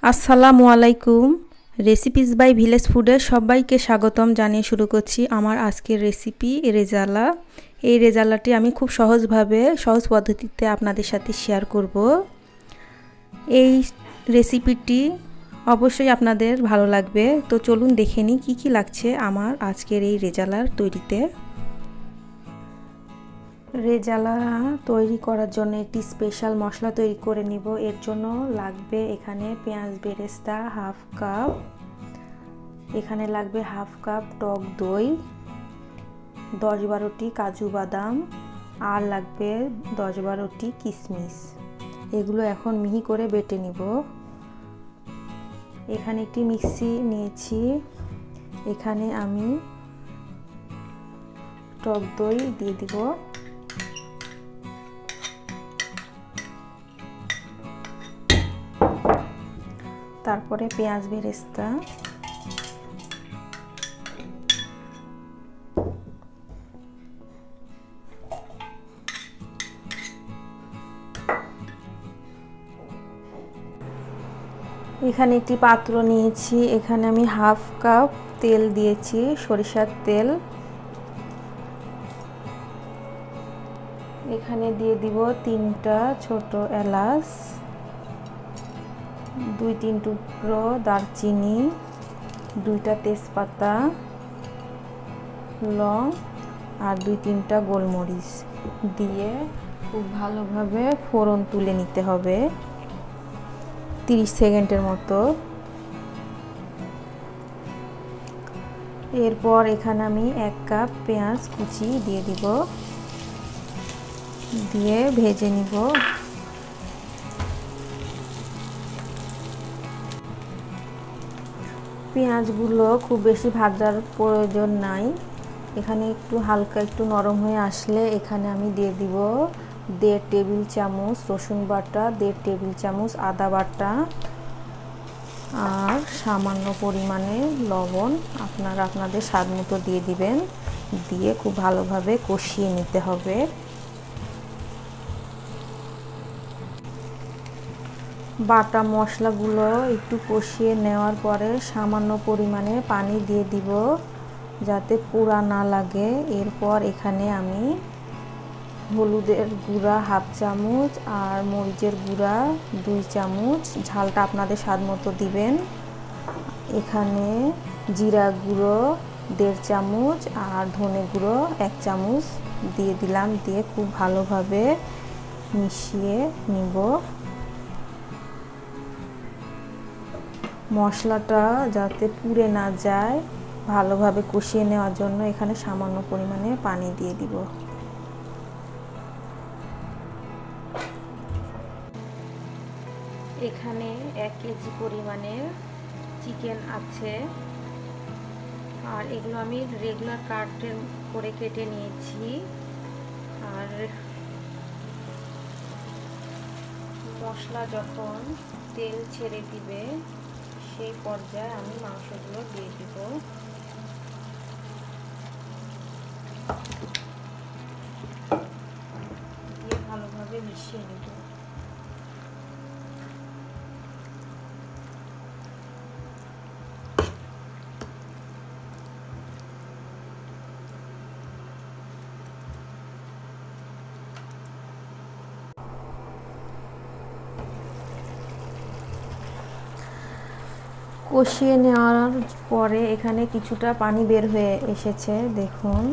আসসালামু আলাইকুম। Recipes by village ফুডে সবাইকে স্বাগতম জানিয়ে শুরু করছি আমার আজকের রেসিপি রেজালা। এই রেজালাটি আমি খুব সহজ পদ্ধতিতে আপনাদের সাথে শেয়ার করব। এই রেসিপিটি অবশ্যই আপনাদের ভালো লাগবে। তো চলুন দেখে নিই কী কী লাগছে আমার আজকের এই রেজালার তৈরিতে। রেজালা তৈরি করার জন্য একটি স্পেশাল মশলা তৈরি করে নিব। এর জন্য লাগবে এখানে পেঁয়াজ বেরেস্তা হাফ কাপ, এখানে লাগবে হাফ কাপ টক দই, 10-12টি কাজু বাদাম, আর লাগবে 10-12টি কিশমিশ। এগুলো এখন মিহি করে বেটে নিব। এখানে একটি মিক্সি নিয়েছি, এখানে আমি টক দই দিয়ে দিব। তারপরে পেঁয়াজ বেরেস্তা, এখানে একটি পাত্র নিয়েছি, এখানে আমি হাফ কাপ তেল দিয়েছি, সরিষার তেল। এখানে দিয়ে দিব 3টা ছোট এলাচ, 2-3 টুকরো দারচিনি, 2টা তেজপাতা, লং আর 2-3টা গোলমরিচ দিয়ে খুব ভালোভাবে ফোড়ন তুলে নিতে হবে 30 সেকেন্ডের মতো। এরপর এখানে আমি 1 কাপ পেঁয়াজ কুচি দিয়ে দিব, দিয়ে ভেজে নিব। পেঁয়াজগুলো খুব বেশি ভাজার প্রয়োজন নাই, এখানে একটু হালকা একটু নরম হয়ে আসলে এখানে আমি দিয়ে দিব 1.5 টেবিল চামচ রসুন বাটা, 1.5 টেবিল চামচ আদা বাটা আর সামান্য পরিমাণে লবণ আপনারা আপনাদের স্বাদ মতো দিয়ে দিবেন। দিয়ে খুব ভালোভাবে কষিয়ে নিতে হবে। বাটা মশলাগুলো একটু কষিয়ে নেওয়ার পরে সামান্য পরিমাণে পানি দিয়ে দিব যাতে পোড়া না লাগে। এরপর এখানে আমি হলুদের গুঁড়া হাফ চামচ আর মরিচের গুঁড়া 2 চামচ, ঝালটা আপনাদের স্বাদ মতো দিবেন। এখানে জিরা গুঁড়ো 1.5 চামচ আর ধনে গুঁড়ো 1 চামচ দিয়ে দিলাম, দিয়ে খুব ভালোভাবে মিশিয়ে নিব। মশলাটা যাতে পুড়ে না যায় ভালোভাবে কষিয়ে নেওয়ার জন্য এখানে সামান্য পরিমাণে পানি দিয়ে দিব। এখানে 1 কেজি পরিমাণের চিকেন আছে আর এগুলো আমি রেগুলার কাটের করে কেটে নিয়েছি। আর মশলা যখন তেল ছেড়ে দিবে সেই পর্যায়ে আমি মাংসগুলো দিয়ে দিব। দিয়ে ভালোভাবে মিশিয়ে নেব। কষিয়ে নেওয়ার পরে এখানে কিছুটা পানি বের হয়ে এসেছে, দেখুন।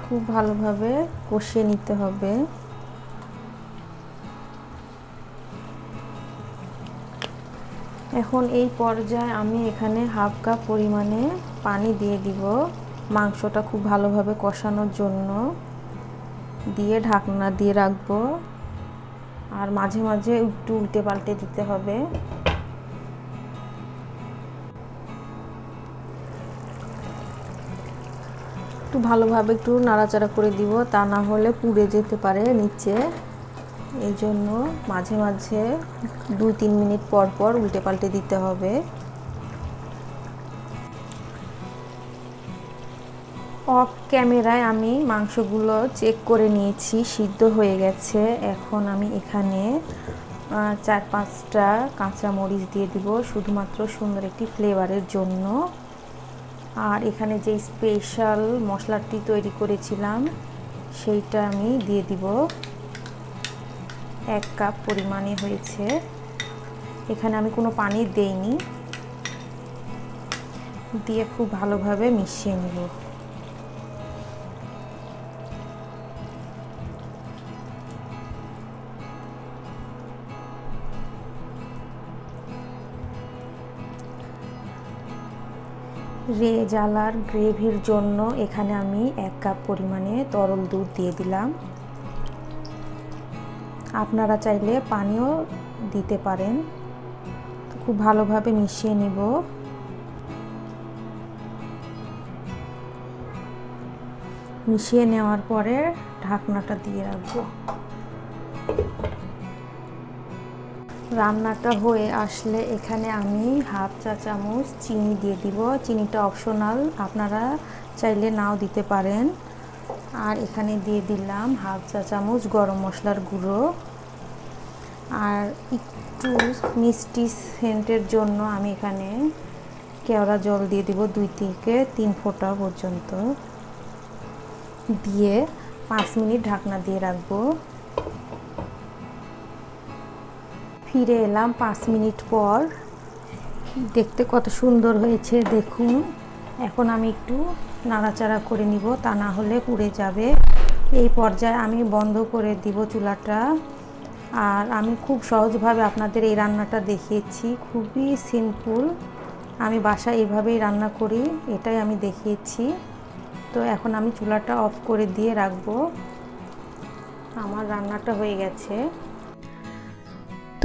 খুব ভালোভাবে কষিয়ে নিতে হবে। এখন এই পর্যায়ে আমি এখানে হাফ কাপ পরিমাণে পানি দিয়ে দিব মাংসটা খুব ভালোভাবে কষানোর জন্য। দিয়ে ঢাকনা দিয়ে রাখবো আর মাঝে মাঝে একটু উল্টে পাল্টে দিতে হবে। একটু ভালোভাবে একটু নাড়াচাড়া করে দিব, তা না হলে পুড়ে যেতে পারে নিচে। এই জন্য মাঝে মাঝে 2-3 মিনিট পর পর উল্টে পাল্টে দিতে হবে। অফ ক্যামেরায় আমি মাংসগুলো চেক করে নিয়েছি, সিদ্ধ হয়ে গেছে। এখন আমি এখানে 4-5টা কাঁচামরিচ দিয়ে দিব শুধুমাত্র সুন্দর একটি ফ্লেভারের জন্য। আর এখানে যে স্পেশাল মশলাটি তৈরি করেছিলাম সেইটা আমি দিয়ে দিব। 1 কাপ পরিমাণে হয়েছে। এখানে আমি কোনো পানি দেইনি, দিয়ে খুব ভালোভাবে মিশিয়ে নেব। রেজালার গ্রেভির জন্য এখানে আমি 1 কাপ পরিমাণে তরল দুধ দিয়ে দিলাম। আপনারা চাইলে পানিও দিতে পারেন। খুব ভালোভাবে মিশিয়ে নিব। মিশিয়ে নেওয়ার পরে ঢাকনাটা দিয়ে রাখবো। রান্নাটা হয়ে আসলে এখানে আমি 1/2 চা চামচ চিনি দিয়ে দিব। চিনিটা অপশনাল, আপনারা চাইলে নাও দিতে পারেন। আর এখানে দিয়ে দিলাম 1/2 চা চামচ গরম মশলার গুঁড়ো। আর একটু মিষ্টি সেন্টের জন্য আমি এখানে কেওড়া জল দিয়ে দিব 2 থেকে 3 ফোঁটা পর্যন্ত, দিয়ে 5 মিনিট ঢাকনা দিয়ে রাখবো। ফিরে এলাম 5 মিনিট পর। দেখতে কত সুন্দর হয়েছে দেখুন। এখন আমি একটু নাড়াচাড়া করে নিব, তা না হলে পুড়ে যাবে। এই পর্যায়ে আমি বন্ধ করে দিব চুলাটা। আর আমি খুব সহজভাবে আপনাদের এই রান্নাটা দেখিয়েছি, খুবই সিম্পল। আমি বাসায় এইভাবেই রান্না করি, এটাই আমি দেখিয়েছি। তো এখন আমি চুলাটা অফ করে দিয়ে রাখবো। আমার রান্নাটা হয়ে গেছে।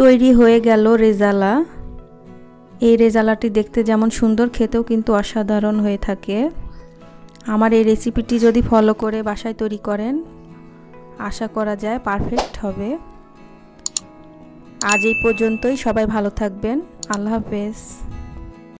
তৈরি হয়ে গেল রেজালা। এই রেজালাটি দেখতে যেমন সুন্দর, খেতেও কিন্তু অসাধারণ হয়ে থাকে। আমার এই রেসিপিটি যদি ফলো করে বাসায় তৈরি করেন, আশা করা যায় পারফেক্ট হবে। আজ এই পর্যন্তই। সবাই ভালো থাকবেন। আল্লাহ হাফেজ।